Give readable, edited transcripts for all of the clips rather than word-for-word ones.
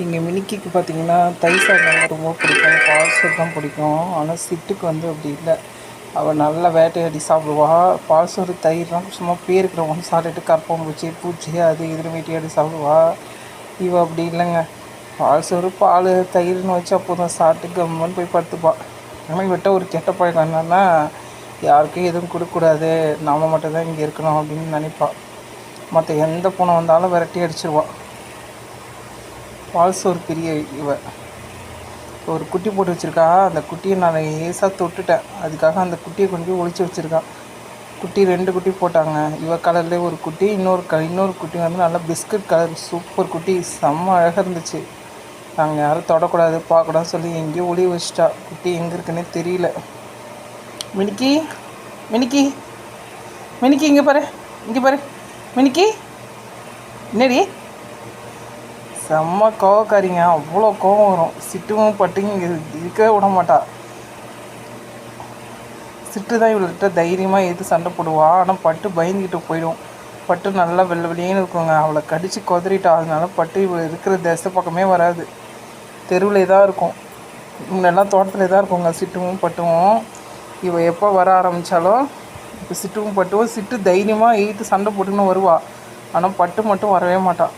எங்கள் மினிக்கிக்கு பார்த்தீங்கன்னா தயிர் சாதம் ரொம்ப பிடிக்கும், பால் சோறு தான் பிடிக்கும். ஆனால் சிட்டுக்கு வந்து அப்படி இல்லை. அவள் நல்லா வேட்டையாடி சாப்பிடுவாள். பால் சோறு தயிர்லாம் சும்மா பேருக்கிறவங்க சாப்பிட்டுட்டு கரப்பாம்பூச்சி பூச்சி அது இதுன்னு வேட்டையாடி சாப்பிடுவாள். இவள் அப்படி இல்லைங்க. பால் சோறு பால் தயிர்னு வச்சா போதும், சாப்பிட்டு கம்முன்னு போய் படுத்துப்பாள். ஆனால் இவட்ட ஒரு கெட்ட பழக்கம் என்னன்னா, யாருக்கும் எதுவும் கொடுக்கக்கூடாது, நாம் மட்டும்தான் இங்கே இருக்கணும் அப்படின்னு நினைப்பாள். மற்ற எந்த பூனை வந்தாலும் விரட்டி அடிச்சிருவாள். பால் சோறு பிரிய இவ. ஒரு குட்டி போட்டு வச்சுருக்கா. அந்த குட்டியை நான் லேசாக தொட்டுட்டேன். அதுக்காக அந்த குட்டியை கொண்டு போய் ஒளிச்சு வச்சுருக்கான். குட்டி 2 குட்டி போட்டாங்க. இவ கலர்லேயே ஒரு குட்டி, இன்னொரு குட்டி வந்து நல்லா பிஸ்கட் கலர் சூப்பர் குட்டி, செம்ம அழகாக இருந்துச்சு. நாங்கள் யாரும் தொடக்கூடாது பார்க்கக்கூடாதுன்னு சொல்லி எங்கேயோ ஒளி வச்சிட்டா. குட்டி எங்கே இருக்குன்னே தெரியல. மினிக்கி மினிக்கி மினிக்கி இங்கே பாரு, மினிக்கி என்னடி செம்ம கோவக்காரிங்க. அவ்வளோ கோவம் வரும். சிட்டுவும் பட்டுங்க இங்கே இருக்கவே விட மாட்டா. சிட்டு தான் இவள்கிட்ட தைரியமாக எது சண்டை போடுவா. ஆனால் பட்டு பயந்துக்கிட்டு போயிடும். பட்டு நல்லா வெள்ளை வெளியேன்னு இருக்குங்க. அவளை கடித்து கொதறிட்டா. அதனால பட்டு இவள் இருக்கிற திசை பக்கமே வராது, தெருவில் தான் இருக்கும். முன்னெல்லாம் தோட்டத்தில் தான் இருக்குங்க சிட்டுவும் பட்டுவும். இவள் எப்போ வர ஆரம்பித்தாலும் இப்போ சிட்டுவும் பட்டுவும் சிட்டு தைரியமாக எய்த்து சண்டை போட்டுன்னு வருவா. ஆனால் பட்டு மட்டும் வரவே மாட்டாள்.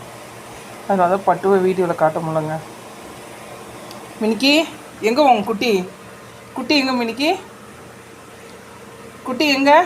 அதனால பட்டுவை வீடியோவில் காட்ட முடியலங்க. மினிக்கி எங்கே உங்க குட்டி எங்கே? மினிக்கி குட்டி எங்கே?